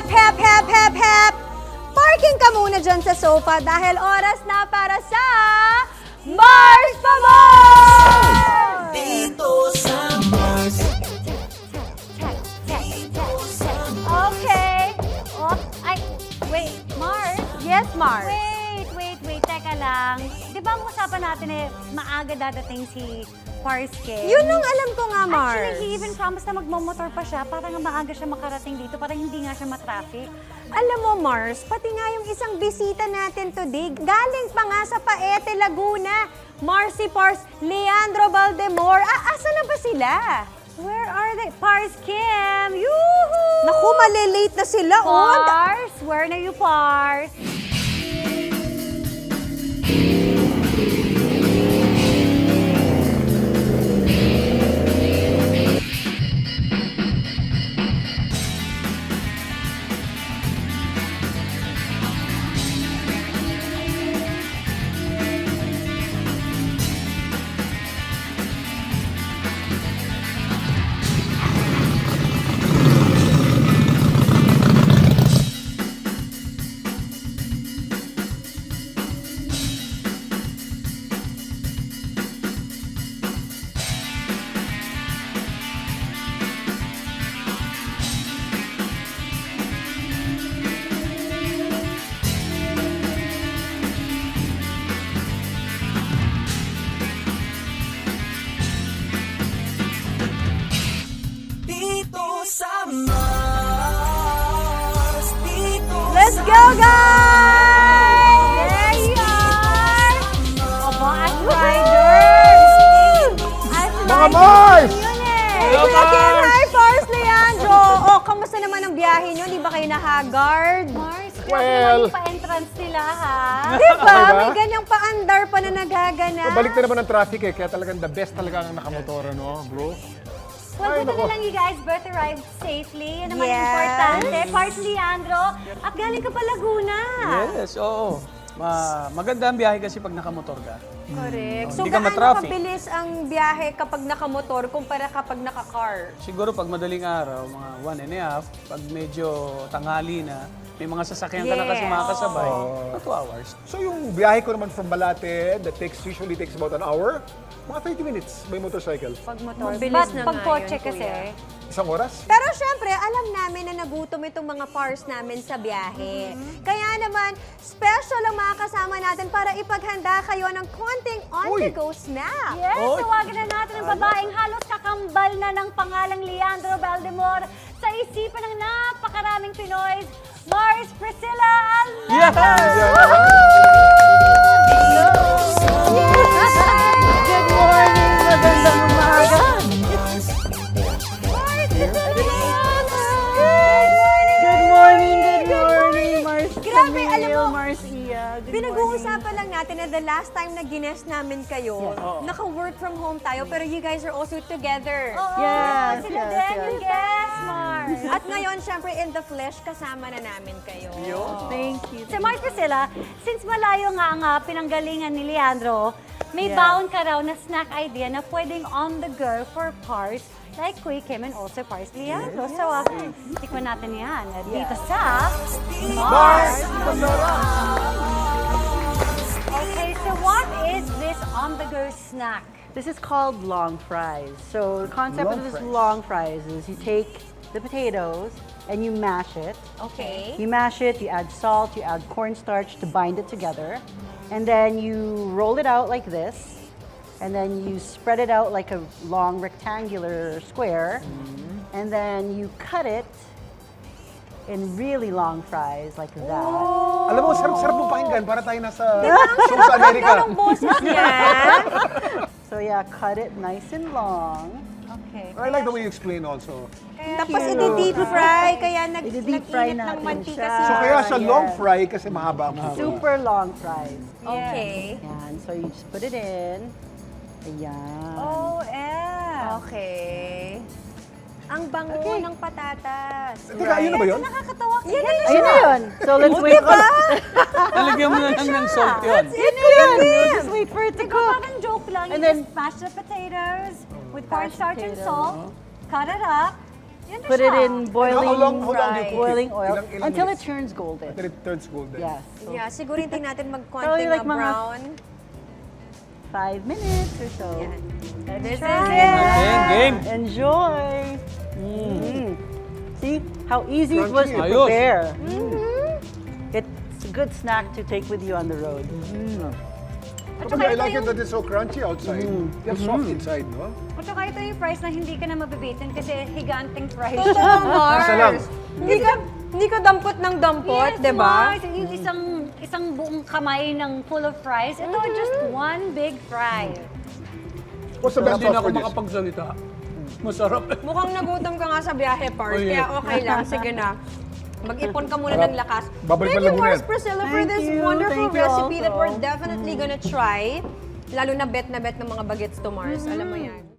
Hep! Parking ka muna dyan sa sofa dahil oras na para sa Mars pa Mars! Dito sa Mars. Okay. Oh, ay, wait, Mars? Yes, Mars. Wait, teka lang. Di ba ang usapan natin maaga dadating si Parske? Yun ang alam ko nga, Mars. Actually, he even promised na magmamotor pa siya para nga maaga siya makarating dito, para hindi nga siya matraffic. Alam mo, Mars, pati nga yung isang bisita natin today, galing pa nga sa Paete, Laguna. Marcy Pars, Leandro Valdemor. Asa na ba sila? Where are they? Pars Kim! Yoo-hoo! Naku, malilate na sila. Pars! Where na you, Pars? Dito sa Mars. Dito Let's sa go, guys! There you are! Opo, as riders! Mga Mars! Hello, Hi, Pars, Leandro! Oh, kamusta naman ang biyahe nyo? Di ba kayo na-haggard? Mars, Well. grabe naman yung pa-entrance nila, ha? Di ba? Diba? May ganyang paandar pa na nagaganap. Balik na naman ang traffic kaya talagang the best talaga ang nakamotora, no, bro? Well, Ay, buti nako. na lang you guys both arrived safely. Yan naman Yes. importante. Pars Leandro, at galing ka pa Laguna. Yes, oo. Maganda ang biyahe kasi pag nakamotor ka. Correct. So, Hindi ka gaano matraffic. kabilis ang biyahe kapag nakamotor kumpara kapag naka-car? Siguro pag madaling araw, mga 1.5, pag medyo tanghali na, may mga sasakyan ka na kasi Yes. makakasabay, Oo. 2 hours. So yung biyahe ko naman from Balate, that usually takes about an hour, mga 30 minutes may motorcycle. Pag motor, But pag kotse kasi, Isang oras? Pero syempre, alam namin na nagutom itong mga pars namin sa biyahe. Kaya naman, special ang mga kasama natin para ipaghanda kayo ng konting on-the-go snack. yes, Oy. tawagan na natin ang babaeng halos kakambal na ng pangalang Leandro Valdemor sa isipan ng napakaraming Pinoy, Mars Priscilla Almeda! Good morning! Magandang umaga! Good morning! Mars Grabe, alam mo, Mars Iya. Good Pinag-uusapan lang natin na the last time na gines namin kayo, naka-work from home tayo, pero you guys are also together. Yes, Sila yes, din, yes. yung guest, Mars. At ngayon, syempre, in the flesh, kasama na namin kayo. Thank you. Si Mars Priscilla, since malayo nga ang pinanggalingan ni Leandro, may Yeah. baon ka raw na snack idea na pwedeng on the go for Pars like Kuya Kim and also Pars Leandro. So, tikman natin yan dito sa Mars! Okay, so what is this on-the-go snack? This is called long fries. So the concept Long of this fries. long fries is you take the potatoes and you mash it. Okay. You mash it, you add salt, you add cornstarch to bind it together. And then you roll it out like this. And then you spread it out like a long rectangular square. And then you cut it in really long fries like that. Alam mo, sarap-sarap mo pakinggan para tayo nasa show sa Amerika. Ang boses niya. So yeah, cut it nice and long. Okay. I like the way you explain also. Tapos iti-deep fry, kaya Iti-deep fry nag-init ng natin mantika siya. si So kaya siya yes. long fry kasi mahaba ang buto. Super long fries. Okay. Yan. So you just put it in. Ayan. Oh, Okay. Ang bango ng patatas. Teka, ayun na ba yun? nakakatawa. Yan na Ayun na yun. So let's wait. Nalagyan mo na lang ng salt yun. We'll just wait for it to cook. Parang joke lang. And You then- just mash the potatoes with Mashed cornstarch and potato. salt, cut it up, Yan na Put it siya. in boiling, How long do you cook it? boiling oil Ilang until it minutes? turns golden. Until it turns golden. Yes. So Yeah, siguro hintayin natin Probably mag-konting like mga- brown. 5 minutes or so. Yan. This is Ayan, game. Enjoy. See how easy it was to Crunchy. Ayos. prepare. It's a good snack to take with you on the road. Actually, I like it that it's so crunchy outside. You have soft inside, no? At saka ito yung price na hindi ka na mabibitin kasi higanting price. Totoo, Mars. Isa lang. Hindi ka dampot ng dampot, Yes, di ba? Mars. Yung isang buong kamay ng full of fries. Ito, just one big fry. What's the best Hindi na sauce ako for this? makapagsalita. Masarap. Mukhang nagutom ka nga sa biyahe, Pars. Oh, Kaya yeah. okay lang. Sige na. Mag-ipon ka muna ng lakas. Babalik Thank na you, Laguna. Mars Priscilla, for Thank this you. wonderful Thank you recipe that we're also. definitely gonna try. Lalo na bet ng mga bagets to Mars. Alam mo yan.